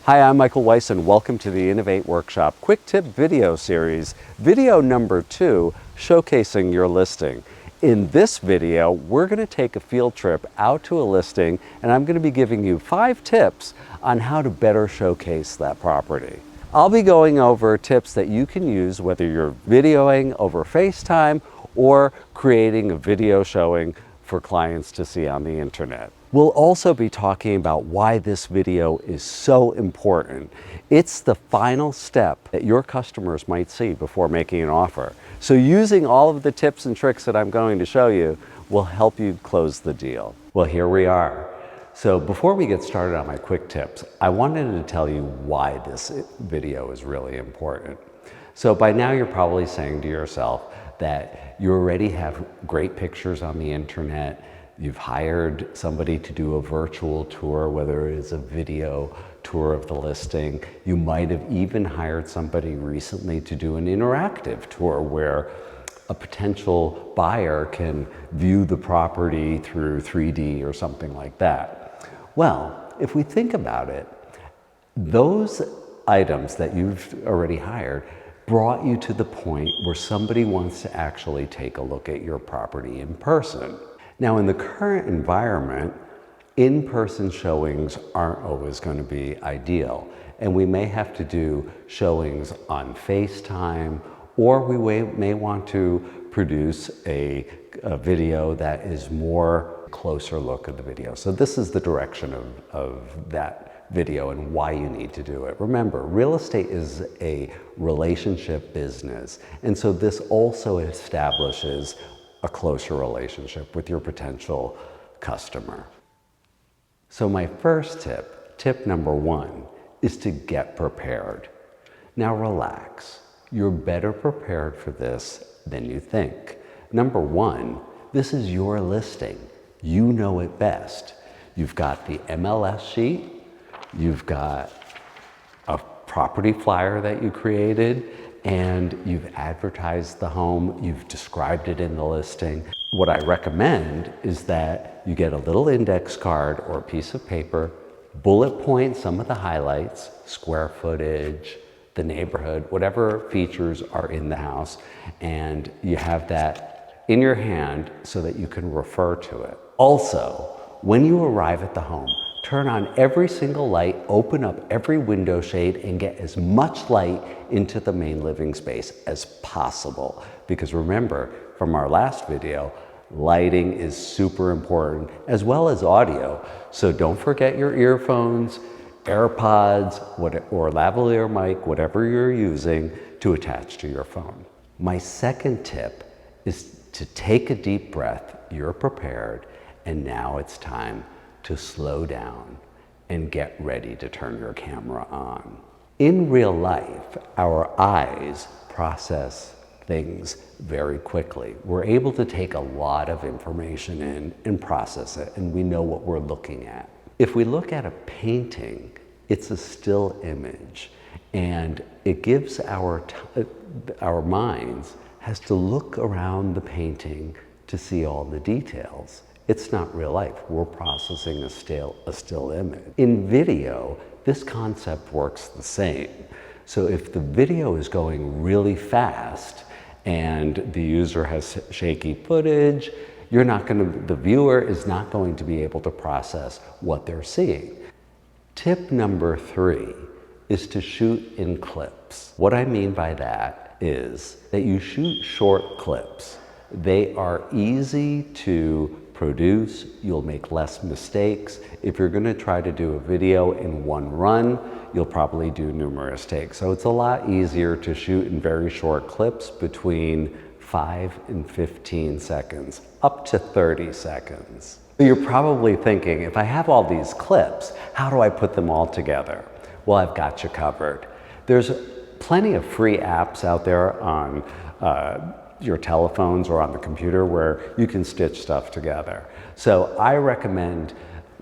Hi, I'm Michael Weiss and welcome to the Innovate Workshop Quick Tip video series, video number 2, showcasing your listing. In this video, we're going to take a field trip out to a listing and I'm going to be giving you 5 tips on how to better showcase that property. I'll be going over tips that you can use whether you're videoing over FaceTime or creating a video showing for clients to see on the internet. We'll also be talking about why this video is so important. It's the final step that your customers might see before making an offer. So using all of the tips and tricks that I'm going to show you will help you close the deal. Well, here we are. So before we get started on my quick tips, I wanted to tell you why this video is really important. So by now you're probably saying to yourself that you already have great pictures on the internet. You've hired somebody to do a virtual tour, whether it is a video tour of the listing. You might have even hired somebody recently to do an interactive tour where a potential buyer can view the property through 3D or something like that. Well, if we think about it, those items that you've already hired brought you to the point where somebody wants to actually take a look at your property in person. Now, in the current environment, in-person showings aren't always going to be ideal, and we may have to do showings on FaceTime, or we may want to produce a video that is more closer look at the video. So this is the direction of that video and why you need to do it. Remember, real estate is a relationship business, and so this also establishes a closer relationship with your potential customer. So my first tip number 1, is to get prepared. Now relax. You're better prepared for this than you think. Number 1, this is your listing. You know it best. You've got the MLS sheet, you've got a property flyer that you created, and you've advertised the home, you've described it in the listing. What I recommend is that you get a little index card or a piece of paper, bullet point some of the highlights, square footage, the neighborhood, whatever features are in the house, and you have that in your hand so that you can refer to it. Also, when you arrive at the home, turn on every single light, open up every window shade, and get as much light into the main living space as possible. Because remember, from our last video, lighting is super important, as well as audio. So don't forget your earphones, AirPods, or lavalier mic, whatever you're using to attach to your phone. My second tip is to take a deep breath. You're prepared, and now it's time to slow down and get ready to turn your camera on. In real life, our eyes process things very quickly. We're able to take a lot of information in and process it, and we know what we're looking at. If we look at a painting, it's a still image, and it gives our minds has to look around the painting to see all the details. It's not real life. We're processing a still image. In video, this concept works the same. So if the video is going really fast and the user has shaky footage, the viewer is not going to be able to process what they're seeing. Tip number 3 is to shoot in clips. What I mean by that is that you shoot short clips. They are easy to produce, you'll make less mistakes. If you're gonna try to do a video in one run, you'll probably do numerous takes. So it's a lot easier to shoot in very short clips between 5 and 15 seconds, up to 30 seconds. You're probably thinking, if I have all these clips, how do I put them all together? Well, I've got you covered. There's plenty of free apps out there on your telephones or on the computer where you can stitch stuff together. So I recommend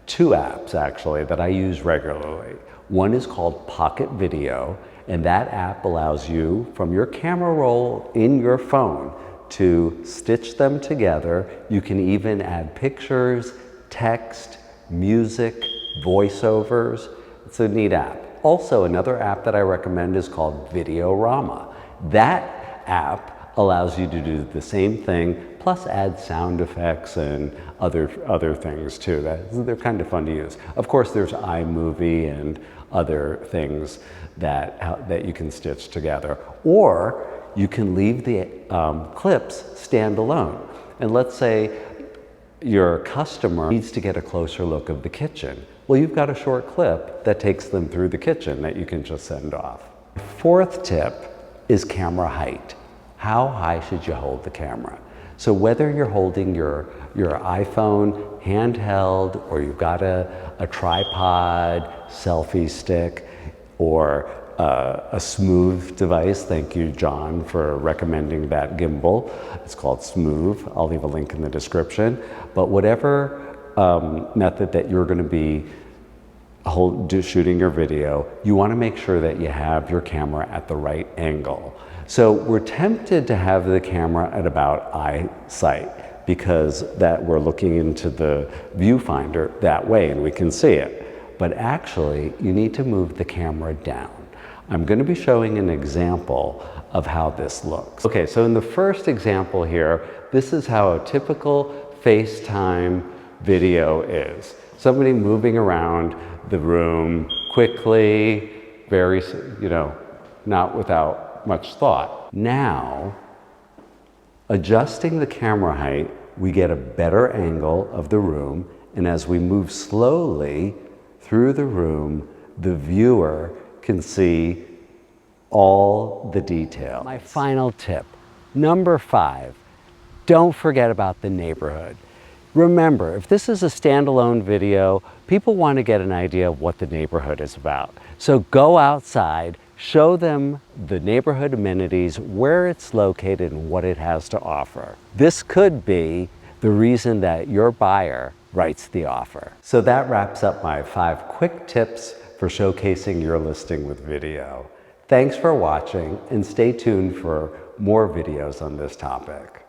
2 apps actually that I use regularly. One is called Pocket Video, and that app allows you from your camera roll in your phone to stitch them together. You can even add pictures, text, music, voiceovers. It's a neat app. Also, another app that I recommend is called Videorama. That app allows you to do the same thing, plus add sound effects and other things too. They're kind of fun to use. Of course, there's iMovie and other things that you can stitch together. Or you can leave the clips standalone. And let's say your customer needs to get a closer look of the kitchen. Well, you've got a short clip that takes them through the kitchen that you can just send off. Fourth tip is camera height. How high should you hold the camera? So whether you're holding your iPhone handheld, or you've got a tripod, selfie stick, or a Smooth device. Thank you, John, for recommending that gimbal. It's called Smooth. I'll leave a link in the description. But whatever method that you're going to be shooting your video, you want to make sure that you have your camera at the right angle. So we're tempted to have the camera at about eye sight, because we're looking into the viewfinder that way and we can see it. But actually, you need to move the camera down. I'm going to be showing an example of how this looks. Okay, so in the first example here, this is how a typical FaceTime video is. Somebody moving around the room quickly, very, not without much thought. Now, adjusting the camera height, we get a better angle of the room, and as we move slowly through the room, the viewer can see all the detail. My final tip, number 5, don't forget about the neighborhood. Remember, if this is a standalone video, people want to get an idea of what the neighborhood is about. So go outside, show them the neighborhood amenities, where it's located, and what it has to offer. This could be the reason that your buyer writes the offer. So that wraps up my 5 quick tips for showcasing your listing with video. Thanks for watching, and stay tuned for more videos on this topic.